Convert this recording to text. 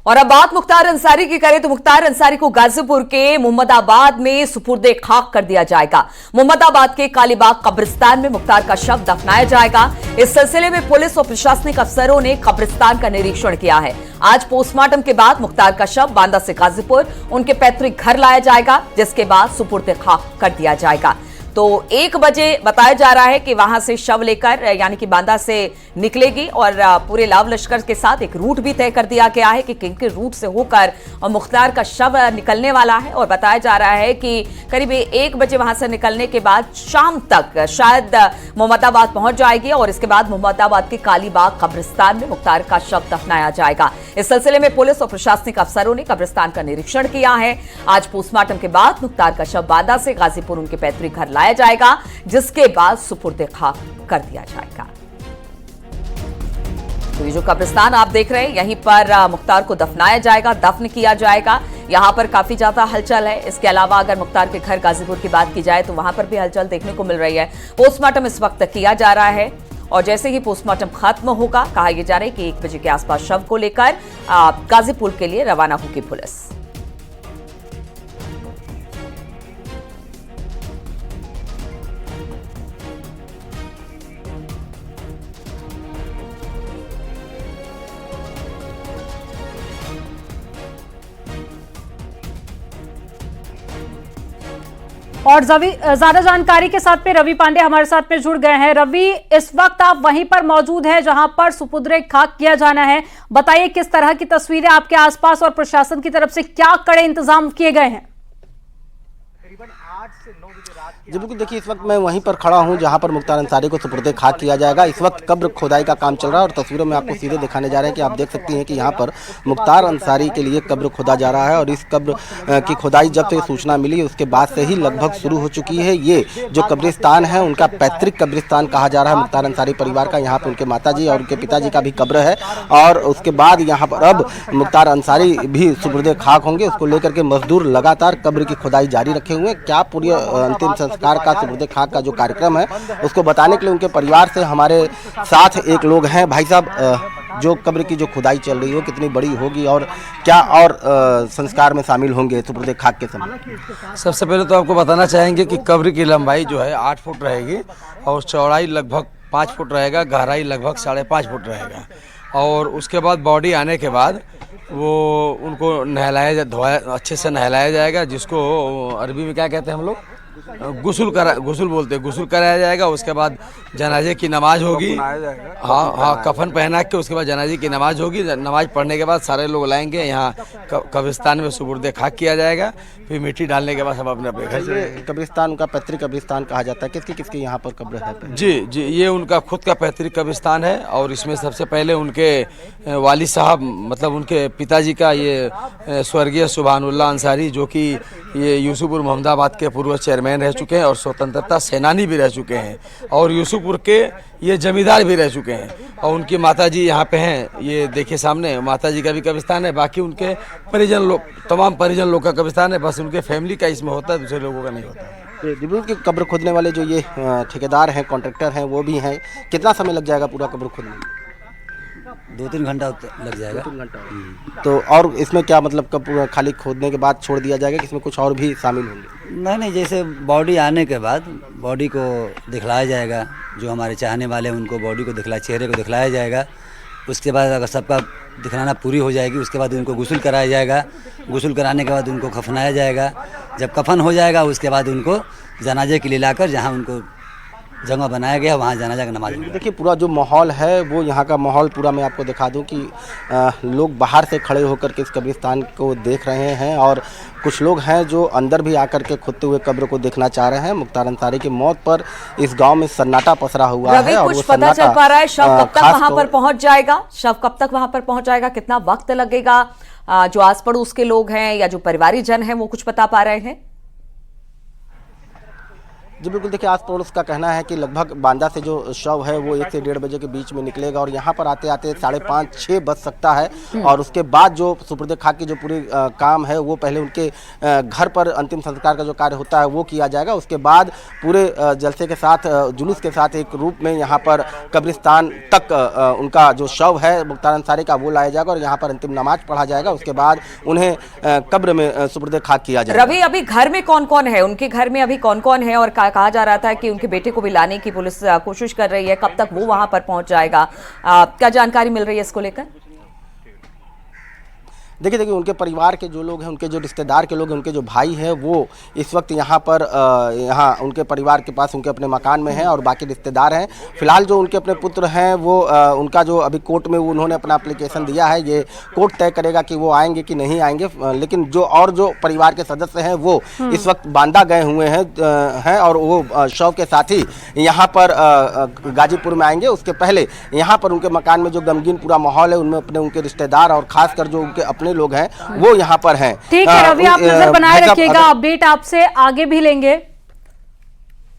और अब बात मुख्तार अंसारी की करें तो मुख्तार अंसारी को गाजीपुर के मोहम्मदाबाद में सुपुर्दे खाक कर दिया जाएगा। मोहम्मदाबाद के कालीबाग कब्रिस्तान में मुख्तार का शव दफनाया जाएगा। इस सिलसिले में पुलिस और प्रशासनिक अफसरों ने कब्रिस्तान का निरीक्षण किया है। आज पोस्टमार्टम के बाद मुख्तार का शव बांदा से गाजीपुर उनके पैतृक घर लाया जाएगा, जिसके बाद सुपुर्दे खाक कर दिया जाएगा। तो 1 बजे बताया जा रहा है कि वहां से शव लेकर यानी कि बांदा से निकलेगी और पूरे लाव लश्कर के साथ एक रूट भी तय कर दिया गया है कि किन के रूट से होकर मुख्तार का शव निकलने वाला है। और बताया जा रहा है कि करीब 1 बजे वहां से निकलने के बाद शाम तक शायद मोहम्मदाबाद पहुंच जाएगी और इसके बाद मोहम्मदाबाद के कालीबाग कब्रिस्तान में मुख्तार का शव दफनाया जाएगा। इस सिलसिले में पुलिस और प्रशासनिक अफसरों ने कब्रिस्तान का निरीक्षण किया है। आज पोस्टमार्टम के बाद मुख्तार का शव बांदा से गाजीपुर उनके पैतृक घर लाया जाएगा, जिसके बाद सुपुर्दे खाक कर दिया जाएगा। तो ये जो कब्रिस्तान आप देख रहे हैं, यहीं पर मुख्तार को दफनाया जाएगा, दफन किया जाएगा। यहां पर काफी ज्यादा हलचल है। इसके अलावा अगर मुख्तार के घर गाजीपुर की बात की जाए तो वहां पर भी हलचल देखने को मिल रही है। पोस्टमार्टम इस वक्त किया जा रहा है और जैसे ही पोस्टमार्टम खत्म होगा, कहा यह जा रहा है कि 1 बजे के आसपास शव को लेकर गाजीपुर के लिए रवाना होगी पुलिस। और ज्यादा जानकारी के साथ पे रवि पांडे हमारे साथ में जुड़ गए हैं। रवि, इस वक्त आप वहीं पर मौजूद हैं जहां पर सुपुर्दे खाक किया जाना है। बताइए किस तरह की तस्वीरें आपके आसपास और प्रशासन की तरफ से क्या कड़े इंतजाम किए गए हैं? जी बिल्कुल, देखिए इस वक्त मैं वहीं पर खड़ा हूं जहां पर मुख्तार अंसारी को सुपुर्दे खाक किया जाएगा। इस वक्त कब्र खोदाई का काम चल रहा है और तस्वीरों में आपको सीधे दिखाने जा रहे हैं कि आप देख सकती हैं कि यहां पर मुख्तार अंसारी के लिए कब्र खोदा जा रहा है। और इस कब्र की खोदाई जब से सूचना मिली उसके बाद से ही लगभग शुरू हो चुकी है। ये जो कब्रिस्तान है उनका पैतृक कब्रिस्तान कहा जा रहा है मुख्तार अंसारी परिवार का। यहाँ पर उनके माताजी और उनके पिताजी का भी कब्र है और उसके बाद यहाँ पर अब मुख्तार अंसारी भी सुपुर्दे खाक होंगे। उसको लेकर के मजदूर लगातार कब्र की खोदाई जारी रखे हुए हैं। क्या पूरी अंतिम संस्कार का सुपुर्दे खाक का जो कार्यक्रम है उसको बताने के लिए उनके परिवार से हमारे साथ एक लोग हैं। भाई साहब, जो कब्र की जो खुदाई चल रही है कितनी बड़ी होगी और क्या और संस्कार में शामिल होंगे सुपुर्दे खाक के समय? सबसे पहले तो आपको बताना चाहेंगे कि कब्र की लंबाई जो है 8 फुट रहेगी और चौड़ाई लगभग 5 फुट रहेगा, गहराई लगभग 5.5 फुट रहेगा। और उसके बाद बॉडी आने के बाद वो उनको नहलाया धोया अच्छे से नहलाया जाएगा, जिसको अरबी में क्या कहते हैं हम लोग, गुस्ल बोलते हैं। गुस्ल कराया जाएगा। उसके बाद जनाजे की नमाज होगी। हाँ, कफन पहना के उसके बाद जनाजे की नमाज होगी। नमाज पढ़ने के बाद सारे लोग लाएंगे यहाँ कब्रिस्तान में सुपुर्दे खाक किया जाएगा। फिर मिट्टी डालने के बाद सब अपने अपने घर से। कब्रिस्तान उनका पैतृक कब्रिस्तान कहा जाता है। किसके किसके यहाँ पर कब्र है? जी, ये उनका खुद का पैतृक कब्रिस्तान है। और इसमें सबसे पहले उनके वालिद साहब मतलब उनके पिताजी का ये स्वर्गीय सुभानुल्लाह अंसारी, जो कि ये यूसुफपुर मोहम्मदाबाद के पूर्व चेयरमैन रह चुके हैं और स्वतंत्रता सेनानी भी रह चुके हैं और यूसुफपुर के ये जमींदार भी रह चुके हैं। और उनकी माताजी यहाँ पे हैं, ये देखिए सामने माताजी का भी कब्रिस्तान है। बाकी उनके परिजन लोग, तमाम परिजन लोग का कब्रिस्तान है। बस उनके फैमिली का इसमें होता है, दूसरे लोगों का नहीं होता। दिब्रू के कब्र खोदने वाले जो ये ठेकेदार हैं, कॉन्ट्रैक्टर हैं, वो भी हैं। कितना समय लग जाएगा पूरा कब्र खोदने में? 2-3 घंटा लग जाएगा। 2-3 घंटा। तो और इसमें क्या मतलब कब खाली खोदने के बाद छोड़ दिया जाएगा कि इसमें कुछ और भी शामिल होंगे? नहीं, जैसे बॉडी आने के बाद बॉडी को दिखलाया जाएगा। जो हमारे चाहने वाले हैं उनको बॉडी को चेहरे को दिखलाया जाएगा। उसके बाद अगर सबका दिखलाना पूरी हो जाएगी उसके बाद उनको गुस्ल कराया जाएगा। गुस्ल कराने के बाद उनको कफनाया जाएगा। जब कफन हो जाएगा उसके बाद उनको जनाजे के लिए लाकर जहाँ उनको जगह बनाया गया वहाँ जाना जाकर नमाज। देखिए पूरा जो माहौल है वो यहाँ का माहौल पूरा मैं आपको दिखा दूँ कि लोग बाहर से खड़े होकर के इस कब्रिस्तान को देख रहे हैं और कुछ लोग हैं जो अंदर भी आकर के खुदते हुए कब्र को देखना चाह रहे हैं। मुख्तार अंसारी की मौत पर इस गांव में सन्नाटा पसरा हुआ है। और कुछ पता चल पा रहा है शव कब तक वहां पर पहुंच जाएगा? शव कब तक वहां पर पहुंच जाएगा? कितना वक्त लगेगा? जो आस पड़ोस के लोग हैं या जो परिवारी जन हैं वो कुछ बता पा रहे हैं? जी बिल्कुल, देखिए आस पड़ोस का कहना है कि लगभग बांदा से जो शव है वो 1 से 1:30 बजे के बीच में निकलेगा और यहाँ पर आते आते 5:30-6 बज सकता है और उसके बाद जो सुपुर्दे खाक की जो पूरी काम है वो पहले उनके घर पर अंतिम संस्कार का जो कार्य होता है वो किया जाएगा। उसके बाद पूरे जलसे के साथ जुलूस के साथ एक रूप में यहाँ पर कब्रिस्तान तक उनका जो शव है मुख्तार अंसारी का वो लाया जाएगा और यहाँ पर अंतिम नमाज पढ़ा जाएगा। उसके बाद उन्हें कब्र में सुपुर्दे खाक किया जाएगा। रवि, अभी घर में कौन कौन है? उनके घर में अभी कौन कौन है? और कहा जा रहा था कि उनके बेटे को भी लाने की पुलिस कोशिश कर रही है, कब तक वो वहां पर पहुंच जाएगा? क्या जानकारी मिल रही है इसको लेकर? देखिए उनके परिवार के जो लोग हैं, उनके जो रिश्तेदार के लोग हैं, उनके जो भाई हैं वो इस वक्त यहाँ पर यहाँ उनके परिवार के पास उनके अपने मकान में हैं और बाकी रिश्तेदार हैं। फिलहाल जो उनके अपने पुत्र हैं वो उनका जो अभी कोर्ट में उन्होंने अपना एप्लीकेशन दिया है, ये कोर्ट तय करेगा कि वो आएंगे कि नहीं आएंगे। लेकिन जो परिवार के सदस्य हैं वो इस वक्त बांदा गए हुए हैं और वो शव के साथ ही यहाँ पर गाजीपुर में आएंगे। उसके पहले यहाँ पर उनके मकान में जो गमगीन पूरा माहौल है उनमें अपने उनके रिश्तेदार और खासकर जो उनके अपने लोग हैं वो यहाँ पर हैं। ठीक है रवि, आप नजर बनाए रखिएगा, अपडेट आपसे आगे भी लेंगे।